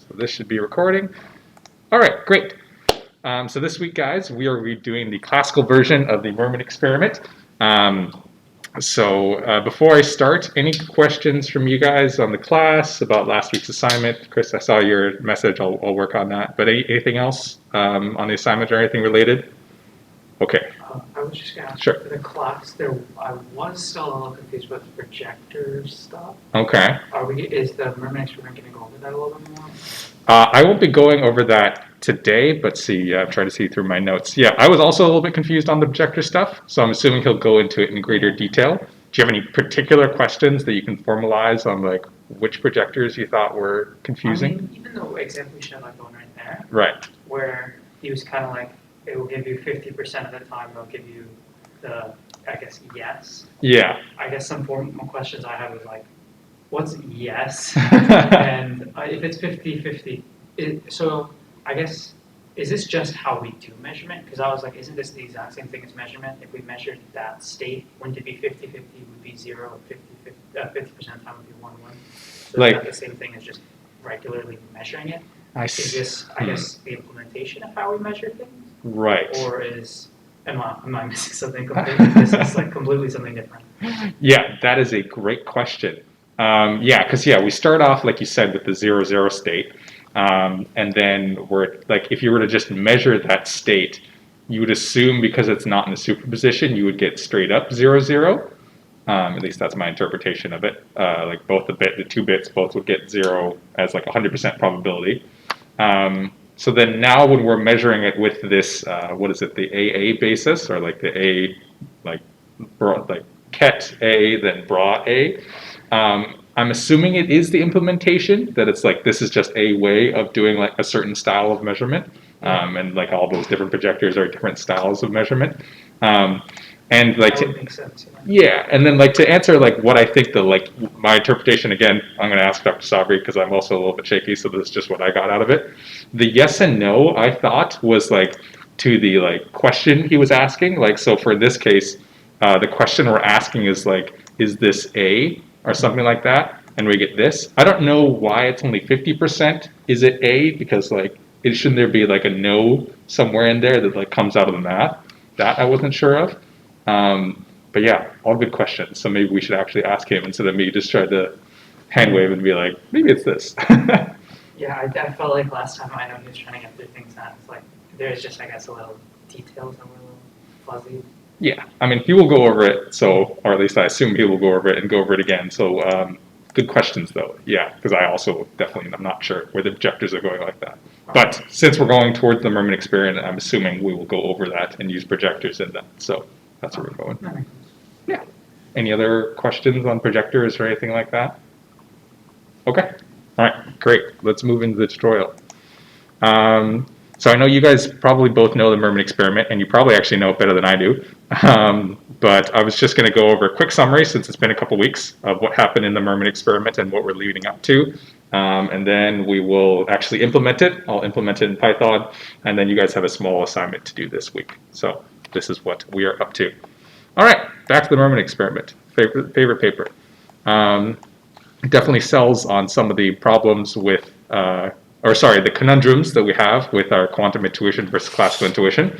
So this should be recording. All right, great. So this week, guys, we are redoing the classical version of the Mermin experiment. Before I start, any questions from you guys on the class about last week's assignment? Chris, I saw your message. I'll work on that. But anything else on the assignment or anything related? Okay. I was just going to ask Sure. for the class. I was still a little confused with the projector stuff. Okay. Is the Mermin experiment going to go over that a little bit more? I won't be going over that today, but I'm trying to see through my notes. Yeah, I was also a little bit confused on the projector stuff, so I'm assuming he'll go into it in greater detail. Do you have any particular questions that you can formalize on like which projectors you thought were confusing? I mean, even the example you showed, like one right there, Right. where he was kind of like, it will give you 50% of the time, it'll give you the, I guess, yes. Yeah. I guess some formal questions I have is like, what's yes? And if it's 50-50, so I guess, is this just how we do measurement? Because I was like, isn't this the exact same thing as measurement? If we measured that state, wouldn't it be 50-50 would be 0, 50% of the time would be 1-1? So Like, is that the same thing as just regularly measuring it? Is this, I guess, the implementation of how we measure things? Right. Or am I missing something completely? This is like completely something different. Yeah, that is a great question. Because we start off, like you said, with the 0-0 state. And then if you were to just measure that state, you would assume because it's not in a superposition, you would get straight up 0-0. At least that's my interpretation of it. Like both the 2 bits both would get 0 as like 100% probability. So then now when we're measuring it with this, the AA basis, or like the A, like ket A, then bra A, I'm assuming it is the implementation, that it's like this is just a way of doing like a certain style of measurement, and like all those different projectors are different styles of measurement. And like that would make sense. Yeah, and then like to answer like what I think my interpretation, again, I'm going to ask Dr. Sabri because I'm also a little bit shaky, so this is just what I got out of it. The yes and no I thought was like to the like question he was asking. Like so for this case, the question we're asking is like, is this A or something like that, and we get this. I don't know why it's only 50%. Is it A? Because like shouldn't there be like a no somewhere in there that like comes out of the math? That I wasn't sure of. But yeah, all good questions. So maybe we should actually ask him instead of me just try to hand wave and be like, maybe it's this. Yeah, I felt like last time I know he was trying to get through things that it's like there's just I guess a little details that were a little fuzzy. Yeah, I mean he will go over it. Or at least I assume he will go over it and go over it again. So good questions though. Yeah, because I also definitely am not sure where the objectives are going like that. But since we're going towards the Mermin experiment, I'm assuming we will go over that and use projectors in that. So that's where we're going. Yeah. Any other questions on projectors or anything like that? Okay. All right, great. Let's move into the tutorial. So I know you guys probably both know the Mermin experiment, and you probably actually know it better than I do. But I was just going to go over a quick summary, since it's been a couple weeks, of what happened in the Mermin experiment and what we're leading up to. And then we will actually implement it. I'll implement it in Python, and then you guys have a small assignment to do this week. So this is what we are up to. All right, back to the Mermin experiment. Favorite paper. Definitely sells on some of the problems with, the conundrums that we have with our quantum intuition versus classical intuition.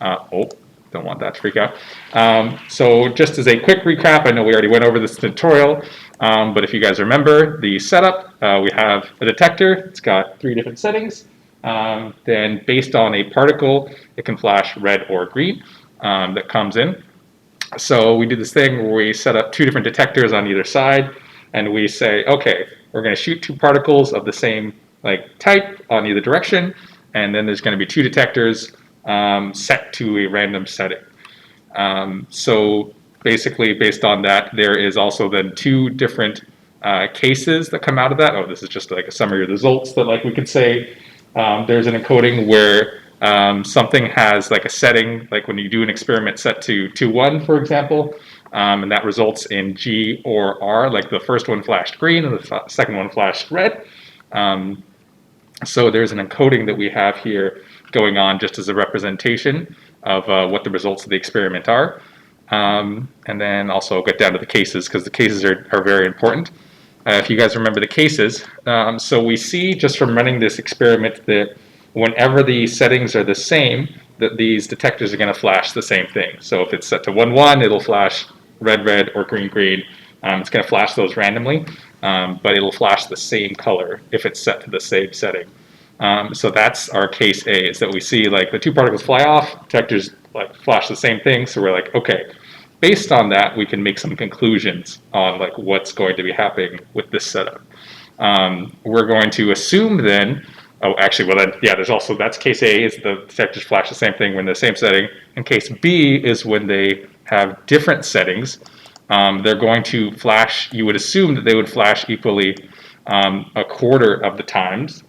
Don't want that to freak out. So just as a quick recap, I know we already went over this tutorial, but if you guys remember the setup, we have a detector. It's got 3 different settings. Then based on a particle, it can flash red or green that comes in. So we do this thing where we set up 2 different detectors on either side, and we say, okay, we're going to shoot 2 particles of the same type on either direction, and then there's going to be 2 detectors set to a random setting. So basically, based on that, there is also then 2 different cases that come out of that. This is just like a summary of the results. That we could say there's an encoding where something has like a setting, like when you do an experiment set to 2-1, for example, and that results in G or R, like the first one flashed green and the second one flashed red. So there's an encoding that we have here going on just as a representation of what the results of the experiment are. And then also get down to the cases, because the cases are very important. if you guys remember the cases. So we see just from running this experiment that whenever the settings are the same, that these detectors are going to flash the same thing. So if it's set to 1, 1, it'll flash red, red, or green, green. It's going to flash those randomly, but it'll flash the same color if it's set to the same setting. So that's our case A, is that we see like the two particles fly off, detectors like flash the same thing, so we're like, okay, based on that, we can make some conclusions on like what's going to be happening with this setup. We're going to assume then, oh, actually, well, then, yeah, there's also, that's case A, is the detectors flash the same thing when they're the same setting. And case B is when they have different settings. They're going to flash, you would assume that they would flash equally a quarter of the times,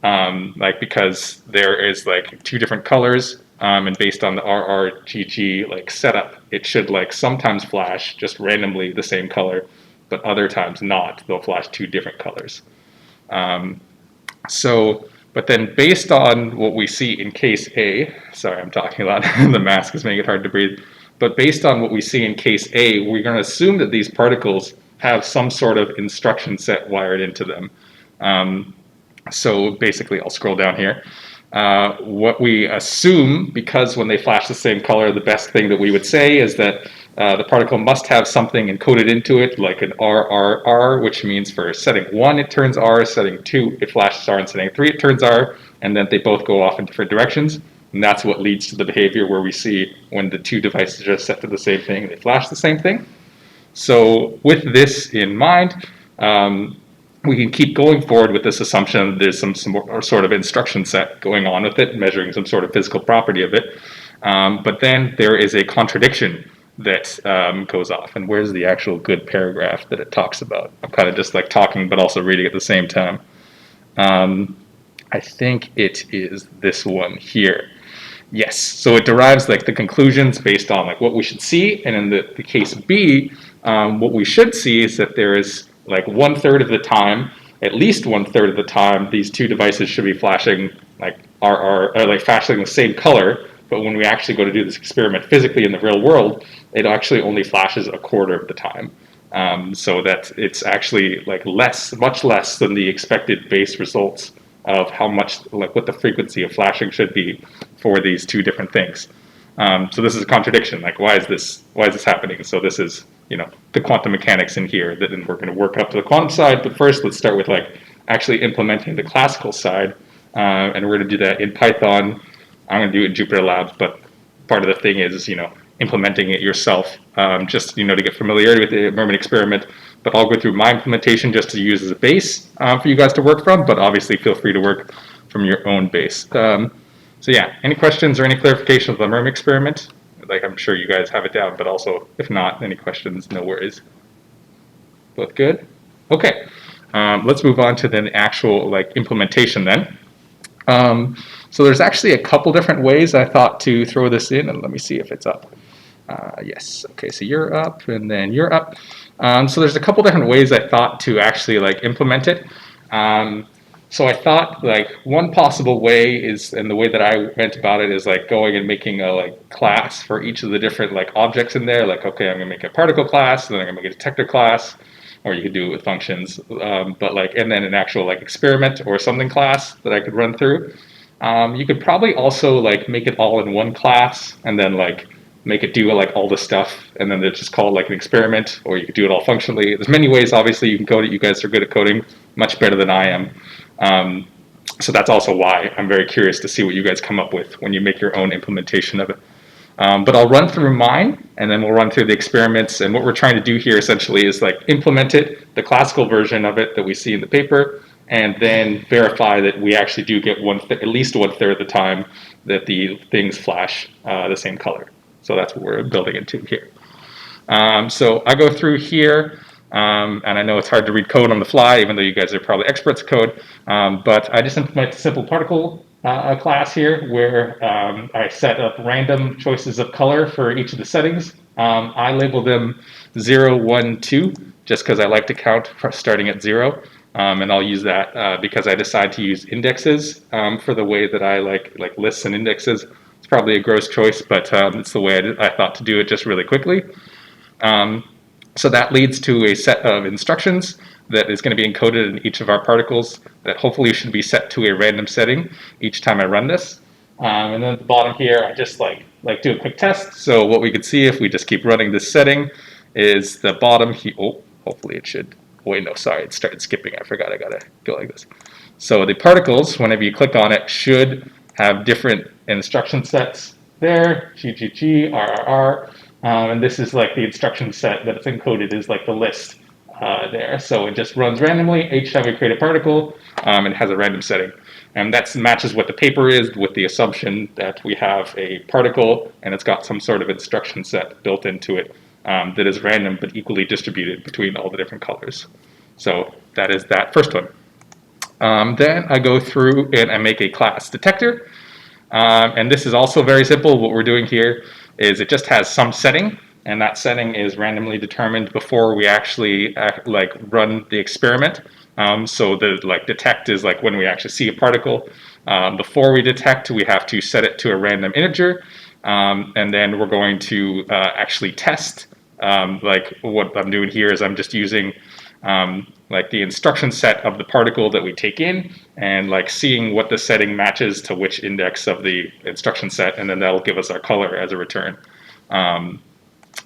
like because there is like two different colors, and based on the RRGG like setup, it should like sometimes flash just randomly the same color, but other times not. They'll flash two different colors. But then based on what we see in case A, sorry, I'm talking a lot, the mask is making it hard to breathe, but based on what we see in case A, we're going to assume that these particles have some sort of instruction set wired into them. So basically, I'll scroll down here. What we assume, because when they flash the same color, the best thing that we would say is that the particle must have something encoded into it, like an RRR, which means for setting 1 it turns R, setting 2 it flashes R, and setting 3 it turns R, and then they both go off in different directions. And that's what leads to the behavior where we see when the two devices are set to the same thing, they flash the same thing. So with this in mind, we can keep going forward with this assumption that there's some sort of instruction set going on with it, measuring some sort of physical property of it. But then there is a contradiction that goes off. And where's the actual good paragraph that it talks about? I'm kind of just like talking, but also reading at the same time. I think it is this one here. Yes, so it derives like the conclusions based on like what we should see, and in the case B, what we should see is that there is like 1/3 of the time, at least 1/3 of the time, these two devices should be flashing like or like flashing the same color. But when we actually go to do this experiment physically in the real world, it actually only flashes a quarter of the time. So that it's actually like much less than the expected base results of how much, like what the frequency of flashing should be for these two different things. So this is a contradiction. Like, why is this happening? So this is, the quantum mechanics in here. Then we're going to work up to the quantum side. But first, let's start with like actually implementing the classical side, and we're going to do that in Python. I'm going to do it in Jupyter Labs, but part of the thing is, implementing it yourself, just to get familiarity with the Mermin experiment. But I'll go through my implementation just to use as a base for you guys to work from. But obviously, feel free to work from your own base. So yeah, any questions or any clarifications of the Mermin experiment? Like, I'm sure you guys have it down, but also, if not, any questions, no worries. Both good? Okay, let's move on to the actual like implementation then. So there's actually a couple different ways I thought to throw this in, and let me see if it's up. Yes, okay, so you're up, and then you're up. So there's a couple different ways I thought to actually like implement it. So I thought like one possible way is, and the way that I went about it is like going and making a like class for each of the different like objects in there. Like, okay, I'm gonna make a particle class, then I'm gonna make a detector class, or you could do it with functions. But like, and then an actual like experiment or something class that I could run through. You could probably also like make it all in one class and then like make it do like all the stuff, and then it's just called like an experiment, or you could do it all functionally. There's many ways, obviously, you can code it. You guys are good at coding, much better than I am. So that's also why I'm very curious to see what you guys come up with when you make your own implementation of it. But I'll run through mine, and then we'll run through the experiments. And what we're trying to do here essentially is like implement it, the classical version of it that we see in the paper, and then verify that we actually do get at least 1/3 of the time that the things flash the same color. So that's what we're building into here. So I go through here, and I know it's hard to read code on the fly, even though you guys are probably experts at code. But I just implement a simple particle class here where I set up random choices of color for each of the settings. I label them 0, 1, 2, just because I like to count starting at 0. And I'll use that because I decide to use indexes for the way that I like lists and indexes. It's probably a gross choice, but it's the way I thought to do it just really quickly. So that leads to a set of instructions. that is going to be encoded in each of our particles that hopefully should be set to a random setting each time I run this. And then at the bottom here, I just like do a quick test. So what we could see if we just keep running this setting is the bottom here. Oh, hopefully it should. Wait, no, sorry, it started skipping. I forgot I gotta go like this. So the particles, whenever you click on it, should have different instruction sets there, GGG, RRR, and this is like the instruction set that it's encoded is like the list there. So it just runs randomly each time we create a particle, and has a random setting. And that matches what the paper is with the assumption that we have a particle and it's got some sort of instruction set built into it that is random but equally distributed between all the different colors. So that is that first one. Then I go through and I make a class detector. And this is also very simple. What we're doing here is it just has some setting, and that setting is randomly determined before we actually run the experiment. So the detect is like when we actually see a particle. Before we detect, we have to set it to a random integer, and then we're going to actually test. Like what I'm doing here is I'm just using like the instruction set of the particle that we take in and like seeing what the setting matches to which index of the instruction set, and then that'll give us our color as a return.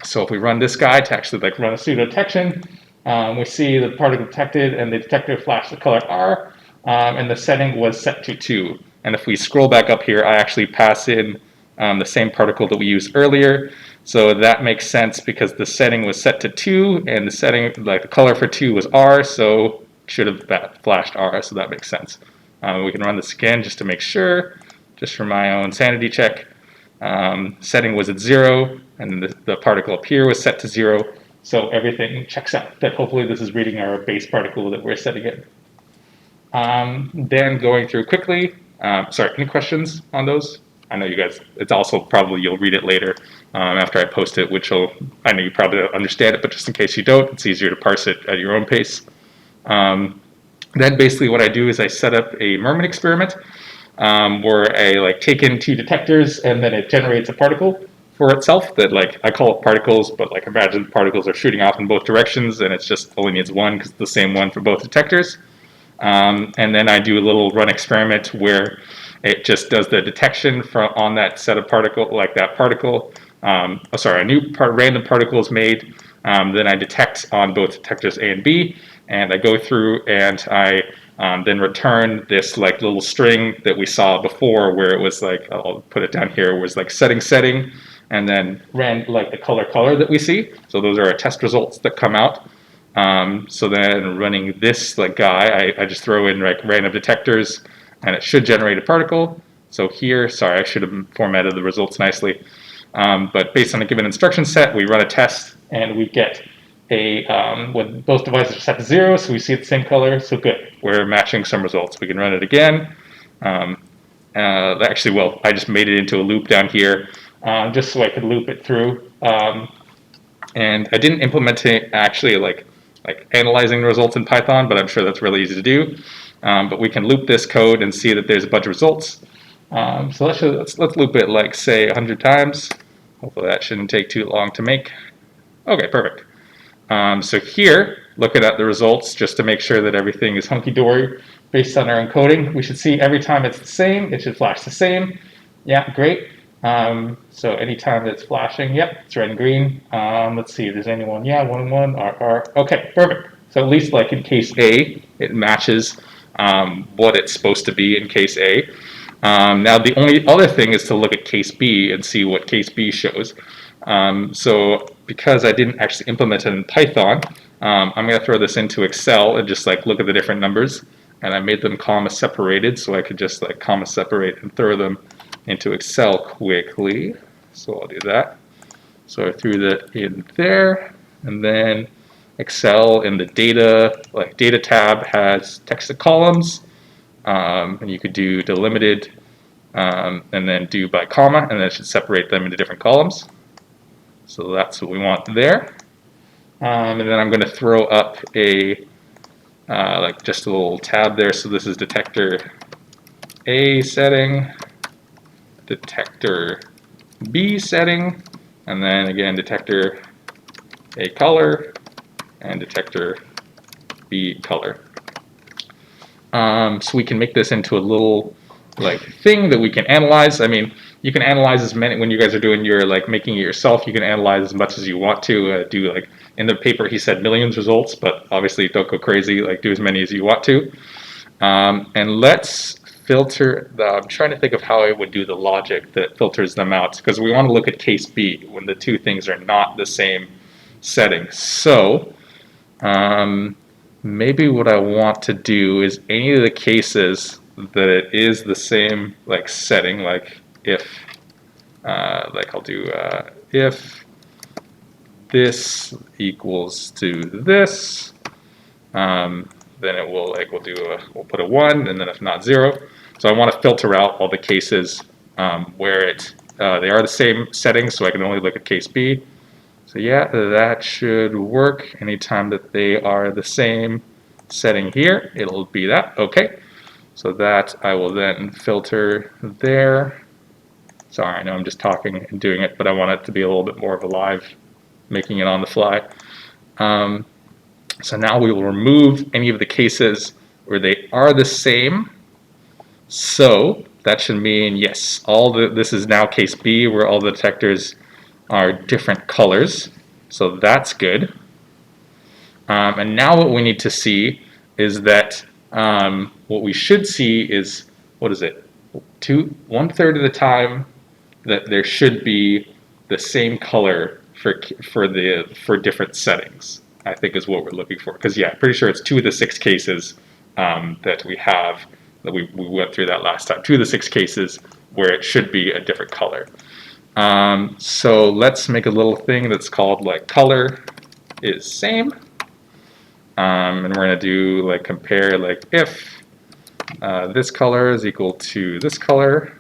So if we run this guy to actually like run a pseudo detection, we see the particle detected and the detector flashed the color R, and the setting was set to 2. And if we scroll back up here, I actually pass in the same particle that we used earlier. So that makes sense because the setting was set to 2 and the setting, like the color for 2 was R, so should have flashed R, so that makes sense. We can run this again just to make sure, just for my own sanity check. Setting was at 0 and the particle up here was set to 0, so everything checks out that hopefully this is reading our base particle that we're setting in. Then going through quickly, sorry, any questions on those? I know you guys, it's also probably you'll read it later after I post it, which I know you probably don't understand it, but just in case you don't, it's easier to parse it at your own pace. Then basically what I do is I set up a Mermin experiment where I take in 2 detectors and then it generates a particle for itself that I call it particles, but imagine the particles are shooting off in both directions and it's just only needs one because it's the same one for both detectors. And then I do a little run experiment where it just does the detection on that set of particle, that particle. A new random particle is made. Then I detect on both detectors A and B, and I go through and I then return this little string that we saw before, where it was I'll put it down here, was setting, and then ran the color that we see. So those are our test results that come out. So then running this guy, I just throw in random detectors and it should generate a particle. So here, sorry, I should have formatted the results nicely. But based on a given instruction set, we run a test and we get when both devices are set to 0, so we see the same color, so good. We're matching some results. We can run it again. Actually, well, I just made it into a loop down here just so I could loop it through. And I didn't implement it actually analyzing the results in Python, but I'm sure that's really easy to do. But we can loop this code and see that there's a bunch of results. So let's loop it say 100 times. Hopefully that shouldn't take too long to make. Okay, perfect. So here, looking at the results just to make sure that everything is hunky-dory based on our encoding, we should see every time it's the same, it should flash the same. Yeah, great. So anytime it's flashing, yep, it's red and green. Let's see if there's anyone. Yeah, 1 1, R. Okay, perfect. So at least in case A, it matches what it's supposed to be in case A. Now the only other thing is to look at case B and see what case B shows. So because I didn't actually implement it in Python, I'm going to throw this into Excel and just look at the different numbers. And I made them comma separated, so I could just comma separate and throw them into Excel quickly. So I'll do that. So I threw that in there, and then Excel in the data, data tab has text to columns, and you could do delimited, and then do by comma, and then it should separate them into different columns. So that's what we want there. And then I'm going to throw up a just a little tab there. So this is detector A setting, detector B setting, and then again detector A color and detector be color. So we can make this into a little like thing that we can analyze. I mean, you can analyze as many when you guys are doing your like making it yourself. You can analyze as much as you want to. Do like in the paper he said millions results, but obviously don't go crazy. Like do as many as you want to. And let's filter. I'm trying to think of how I would do the logic that filters them out because we want to look at case B when the two things are not the same setting. So maybe what I want to do is any of the cases that it is the same like setting, like if like I'll do if this equals to this, then it will like we'll put a 1, and then if not 0. So I want to filter out all the cases where they are the same setting, so I can only look at case B. So yeah, that should work. Anytime that they are the same setting here, it'll be that. Okay, so that I will then filter there. Sorry, I know I'm just talking and doing it, but I want it to be a little bit more of a live, making it on the fly. So now we will remove any of the cases where they are the same. So that should mean, yes, this is now case B where all the detectors are different colors. So that's good. And now what we need to see is that what we should see is, what is it? 1/3 of the time that there should be the same color for different settings, I think is what we're looking for. Because yeah, pretty sure it's 2 of the 6 cases that we have, that we went through that last time. 2 of the 6 cases where it should be a different color. So let's make a little thing that's called like color is same. And we're going to do like compare like if this color is equal to this color,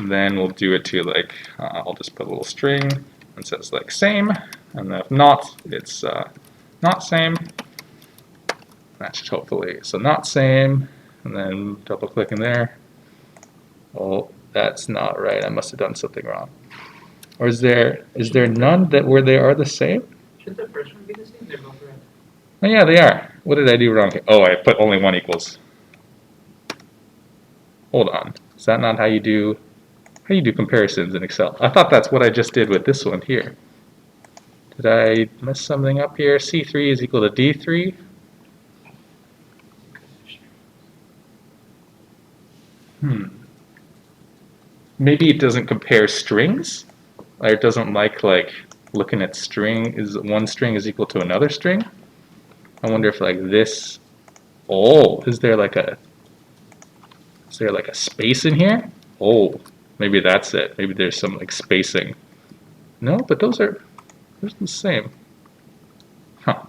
then we'll do it to like, I'll just put a little string that says like same, and if not, it's not same. That should hopefully, so not same, and then double click in there. Oh, that's not right, I must have done something wrong. Or is there none that where they are the same? Should the first one be the same? They're both red. Oh yeah, they are. What did I do wrong here? Oh, I put only 1 equals. Hold on, is that not how you do comparisons in Excel? I thought that's what I just did with this one here. Did I mess something up here? C3 is equal to D3. Maybe it doesn't compare strings? Or it doesn't like looking at string, is one string is equal to another string? I wonder if like this, oh, is there like a space in here? Oh, maybe that's it. Maybe there's some like spacing. No, but those are the same. Huh.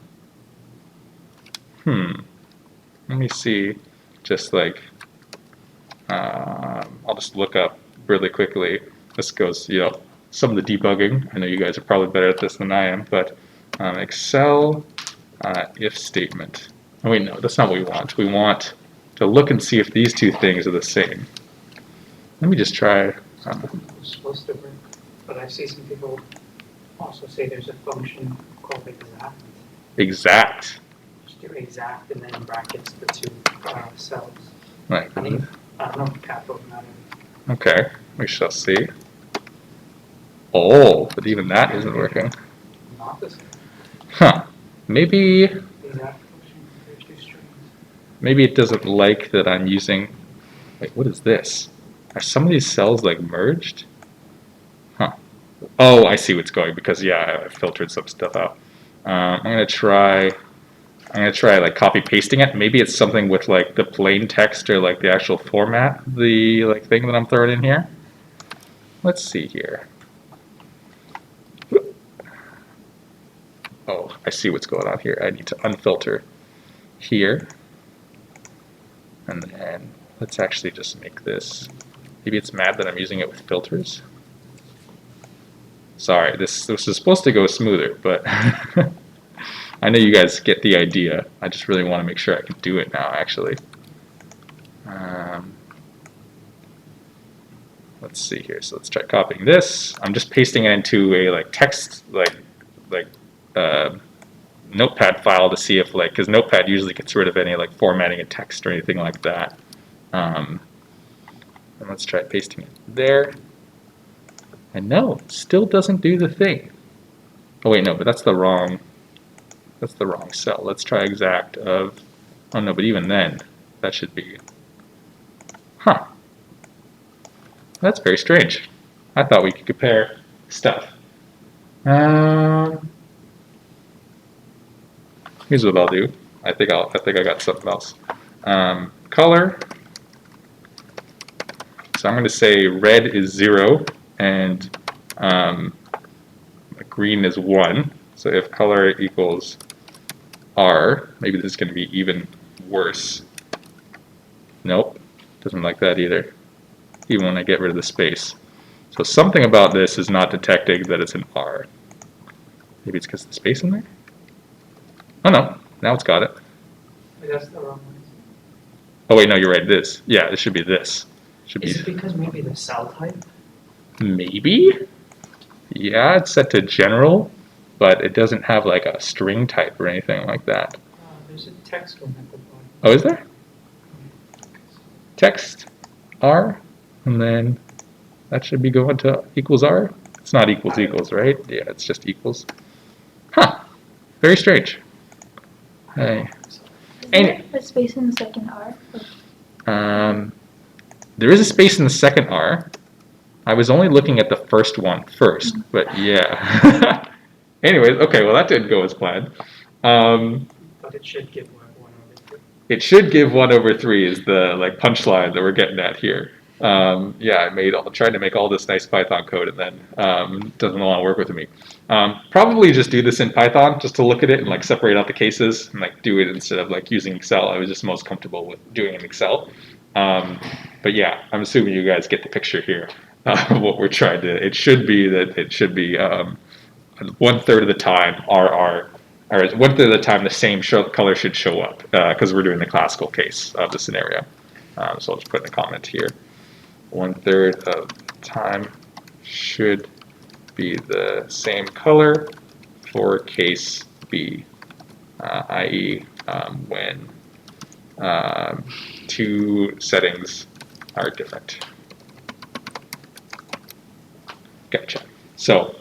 Let me see, just like, I'll just look up really quickly. This goes, some of the debugging. I know you guys are probably better at this than I am, but Excel if statement. Oh wait, no, that's not what we want. We want to look and see if these two things are the same. Let me just try. It's supposed to work, but I see some people also say there's a function called exact. Exact. Just do exact and then in brackets the 2 cells. Right. I don't know if capital matter. Okay, we shall see. Oh, but even that isn't working. Not the same. Huh. Maybe Exact function compares 2 strings. maybe it doesn't like that I'm using. Wait, what is this? Are some of these cells like merged? Huh. Oh, I see what's going, because yeah, I filtered some stuff out. I'm gonna try like copy pasting it. Maybe it's something with like the plain text or like the actual format, the like thing that I'm throwing in here. Let's see here. Oh, I see what's going on here. I need to unfilter here. And then let's actually just make this. Maybe it's mad that I'm using it with filters. Sorry, this was supposed to go smoother, but I know you guys get the idea. I just really want to make sure I can do it now, actually. Let's see here. So let's try copying this. I'm just pasting it into a like text, like Notepad file to see if like, because Notepad usually gets rid of any like formatting of text or anything like that. And let's try pasting it there. And no, it still doesn't do the thing. Oh wait, no, but that's the wrong cell. Let's try exact of, oh no, but even then, that should be, huh. That's very strange. I thought we could compare stuff. Here's what I'll do. I think I got something else. Color. So I'm going to say red is 0 and green is 1. So if color equals R, maybe this is going to be even worse. Nope, doesn't like that either, even when I get rid of the space. So something about this is not detecting that it's an R. Maybe it's because of the space in there? Oh no, now it's got it. Wait, that's the wrong one. Oh wait, no, you're right, this. Yeah, it should be this. Is it because maybe the cell type? Maybe? Yeah, it's set to general, but it doesn't have like a string type or anything like that. There's a text one at the bottom. Oh, is there? Text R, and then that should be going to equals R. It's not equals equals, right? Yeah, it's just equals. Huh. Very strange. Hey. Is there a space in the second R? There is a space in the second R. I was only looking at the first one first, but yeah. Anyways, okay, well that didn't go as planned. But it should give 1/3. It should give 1/3 is the like punchline that we're getting at here. Yeah, I tried to make all this nice Python code and then doesn't want to work with me. Probably just do this in Python just to look at it and like separate out the cases and like do it instead of like using Excel. I was just most comfortable with doing it in Excel. But yeah, I'm assuming you guys get the picture here. What we're trying to, it should be 1/3 of the time or 1/3 of the time the same color should show up because we're doing the classical case of the scenario. So I'll just put in a comment here. 1/3 of the time should be the same color for case B, i.e. When two settings are different. Gotcha. So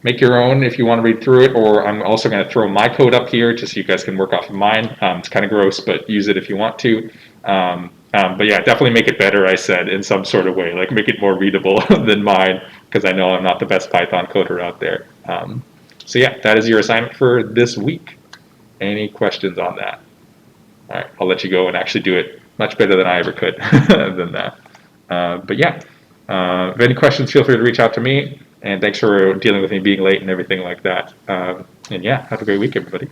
make your own if you want to read through it, or I'm also going to throw my code up here just so you guys can work off of mine. It's kind of gross, but use it if you want to. But yeah, definitely make it better, I said, in some sort of way, like make it more readable than mine, because I know I'm not the best Python coder out there. So yeah, that is your assignment for this week. Any questions on that? All right, I'll let you go and actually do it much better than I ever could than that. But yeah, if any questions, feel free to reach out to me. And thanks for dealing with me being late and everything like that. And yeah, have a great week, everybody.